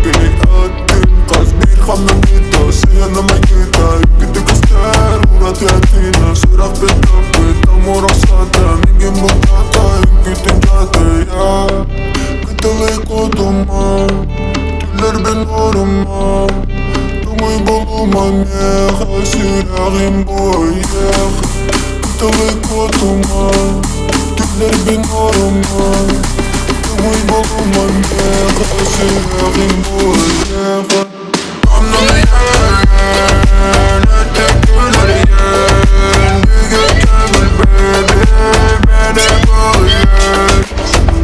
Beni attın gaz bir hamamita Siyana magita Gidi kaster Urat yatina Sıraf betape Tam orasada Mingin bukata Gidin jate ya Gıdalı koduma Tüller ben oruma Tumuy boluma Meha Siragim boyek Gıdalı koduma Tüller ben oruma Tumuy boluma Meha Siragim boyek I'm the man, I take you to the end. Bigger trouble, baby, better go, yeah.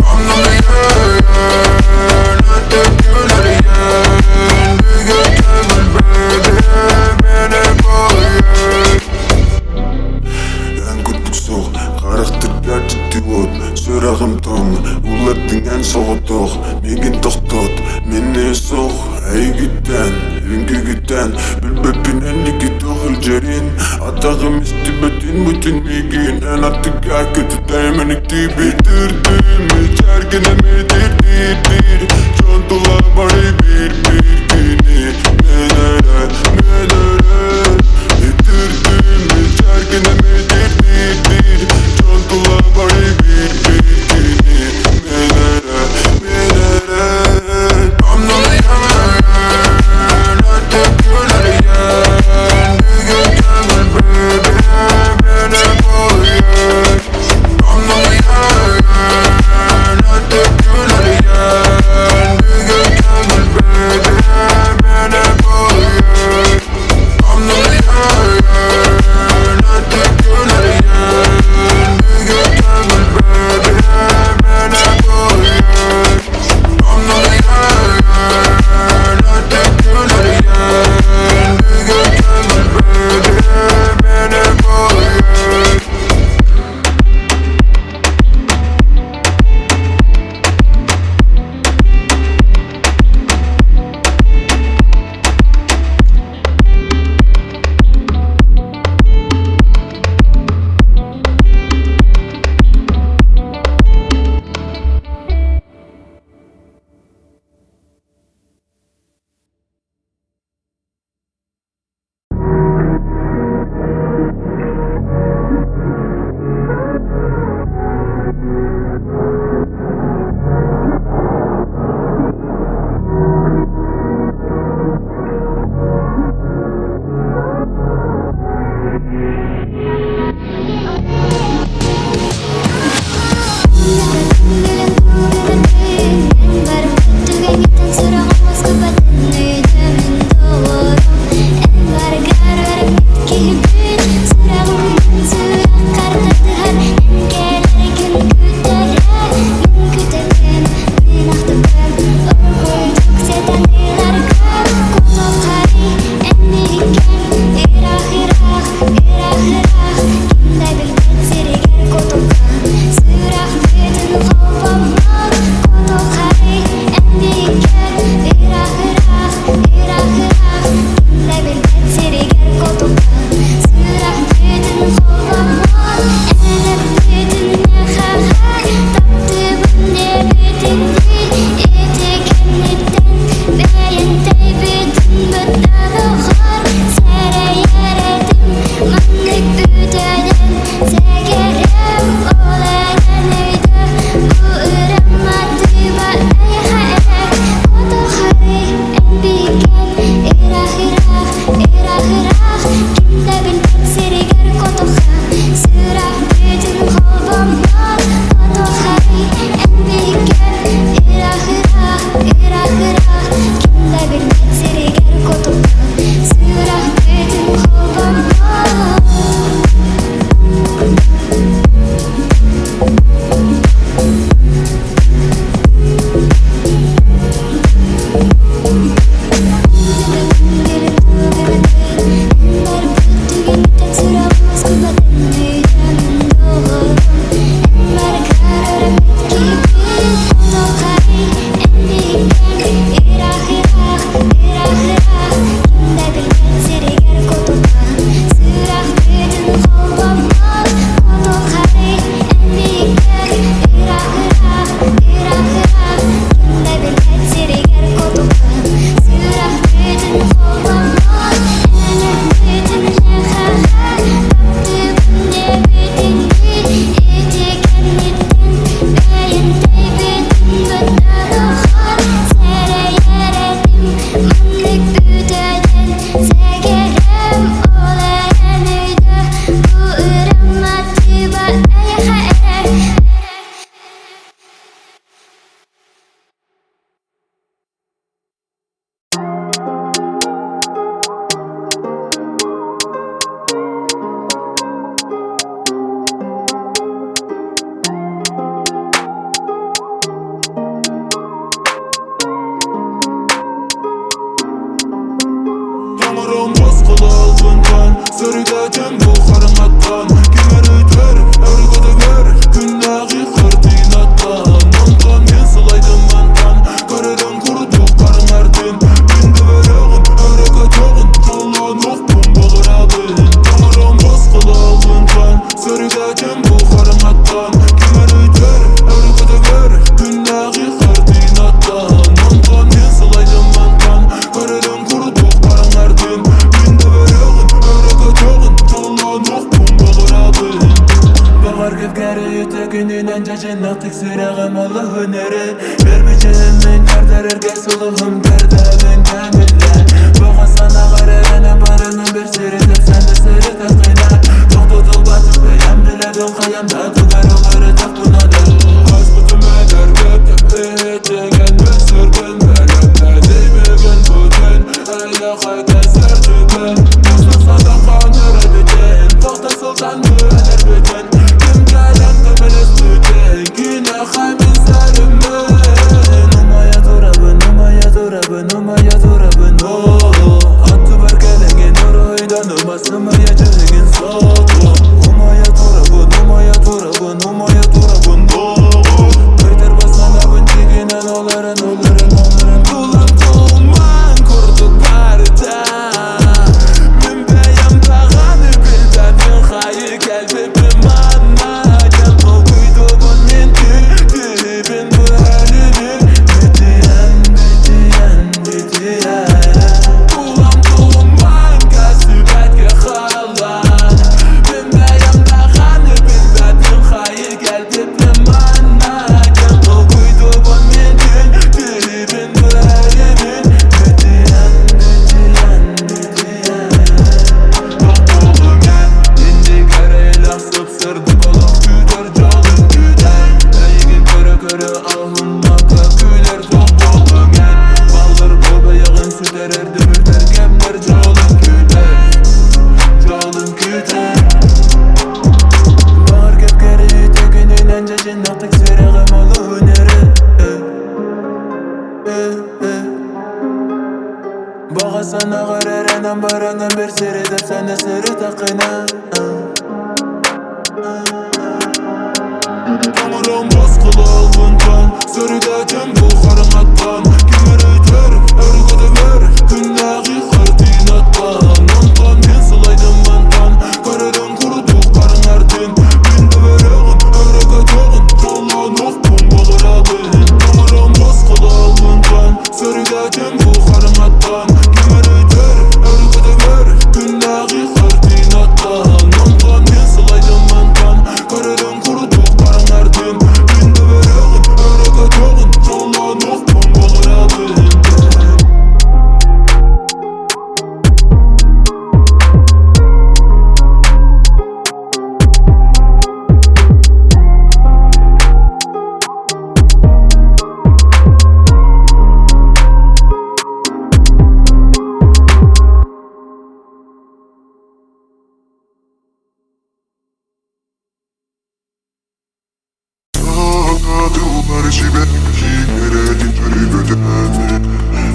I'm the man, I take you to the end. Bigger trouble, baby, better go, yeah. En күттік соқ, қарақты бәртікті от Сөрағым тоң, олардың ән соғытық Меген тоқтат, мені соқ Әйгіттен, үңгігіттен Білбеппін әнлігі тоғыл жерін Атағым істібетін бүтін меген Ән аттыға көті дәймінікті бітірдім Чәргінімі дір Жонтыла бары бір күні Менәрі Бітірдім Чәргінімі дір Жонтыла бары бір күні Менәрі I'm the man, I take you to the end. Bigger trouble, baby, better go, yeah. I'm the man, I take you to the end. Sörüdəkin bu qarınatdan Kimər ötər, ərqədə ver Günləği xırtın atdan Ondan men sılaydım mandan Qarıdan qurduq qarın ərdim Bində verəğin, ərəqə çoğun Çalan oxbun boğur abin Tamaram basqılı alıncan Sörüdəkin bu qarınatdan Kimər ötər, ərqədə ver Günləği xırtın atdan Ondan men sılaydım mandan Qarıdan qurduq qarın ərdim Bində verəğin, ərəqə çoğun Çalan oxbun boğur abin Bağar kefkeri yütekünün cacınaq tiksirəğim Allah hüneri Vermeyeceğimin karderer gesulum Kerdevin kamille Bağa sana qararana barının bir siridir Sen de siri takına Çok tutul batıp beyem diledin Kayamda tugar oları tak bunadır Hasbutum eder götüm Eğitegen bir sürgün Belemde değmegen bütün Eyle hayken sertüben Musluk sadakan öredin Tokta sultan mı eder bütün Kim gelen kömeles bütün Güne haymin selimmin Numaya durabın, numaya durabın, numaya durabın Attı berkelengin oraydan Umas numaya cehengin soğuk Numaya durabın, numaya durabın, numaya durabın Kaytar basan abın çekinen oların Tulan tuğman kurduk barda Min beyem dağanı bilbedin Hayı kelbibim anna Gel kol kuyduğun min tübün bu halimin Bitiyen, bitiyen, bitiyen Tulan tuğman kasibetke xalan Min beyem dağanı bilbedin Hayı kelbibim anna Gel kol kuyduğun min tübün bu halimin Bitiyen, bitiyen, bitiyen Doktoğum gel İndi kereyle asıp sırdık olup Güder canım güder Eygin köre köre ahım maka güler Doktoğum gel Baldır kobe yağın süter erdim ürter Gemler canım güder Canım güder Bağır kefkeri tekinin ence cinnaktık sireğim alı hüneri Bağa sana qararanan baranın bir siridir Sen de siri takına Tamaram basqılı alıncan Sörüdəkin bu qarınatdan Kimər ötər, ərqədə ver Günləği xırtın atdan Ondan men sılaydım mandan Qarıdan qurduq qarın ərdim Bində verəğin, ərəqə çoğun Çalan oxbun boğur abin Tamaram basqılı alıncan Sörüdəkin bu qarınatdan Kimər ötər, ərqədə ver Günləği xırtın atdan Ondan men sılaydım mandan Qarıdan qurduq qarın ərdim Bində verəğin, ərəqə çoğun Çalan oxbun boğur abin Dağlar şibekki geredin törüp ödemeni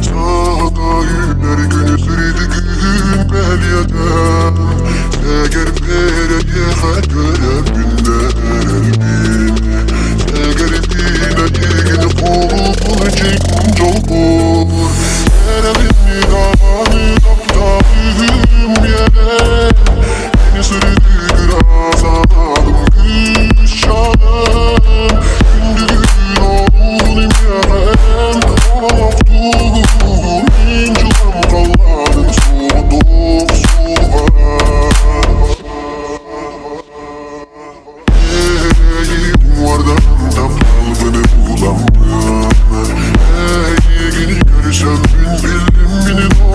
Sağda yüner günü sürüdü gün beliyeden Seger bereye her görev günler elbini Seger bine yegini kovukunu çekin çolbur Erevini dağını taptağım yere Beni sürdü biraz ağladım güç çalım Gündüzün oğlum yarem Oğlum inculam kallarım soğuduk suğa Eğim vardan da kalbini bulamam Eğini görüşen bin bildim binin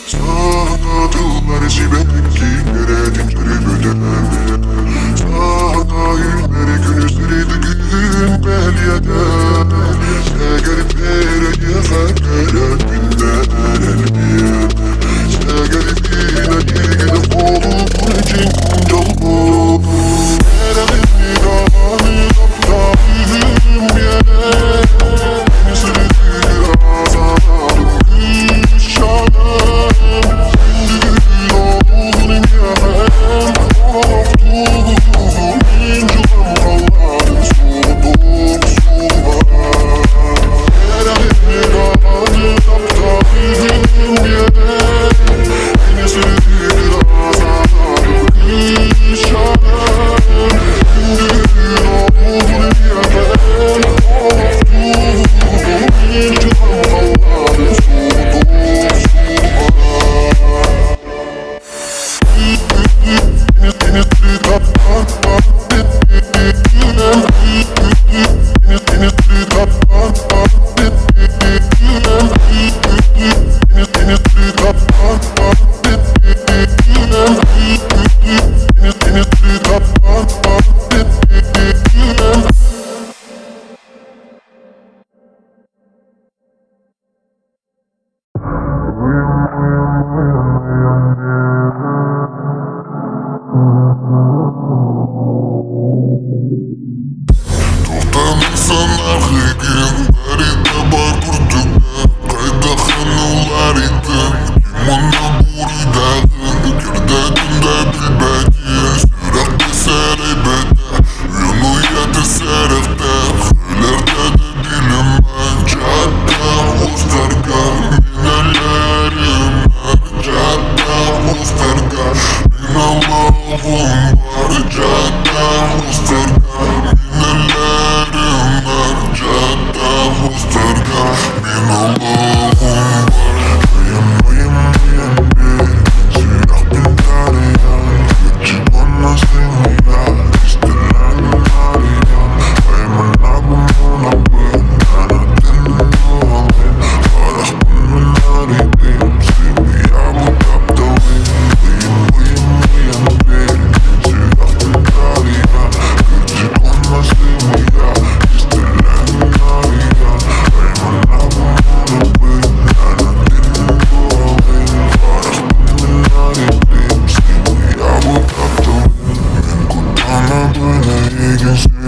Sağdadılar şibeki Geredin körü ödenen Sağda günleri günü sürüydü gün beliyede Şegerip vereye fekere günler elbiyem Şegerip yine gidi kolu bunun için kuncal bu Geredin miranı yaptağım yere Beni sürüdü azalım kışalım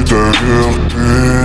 derrière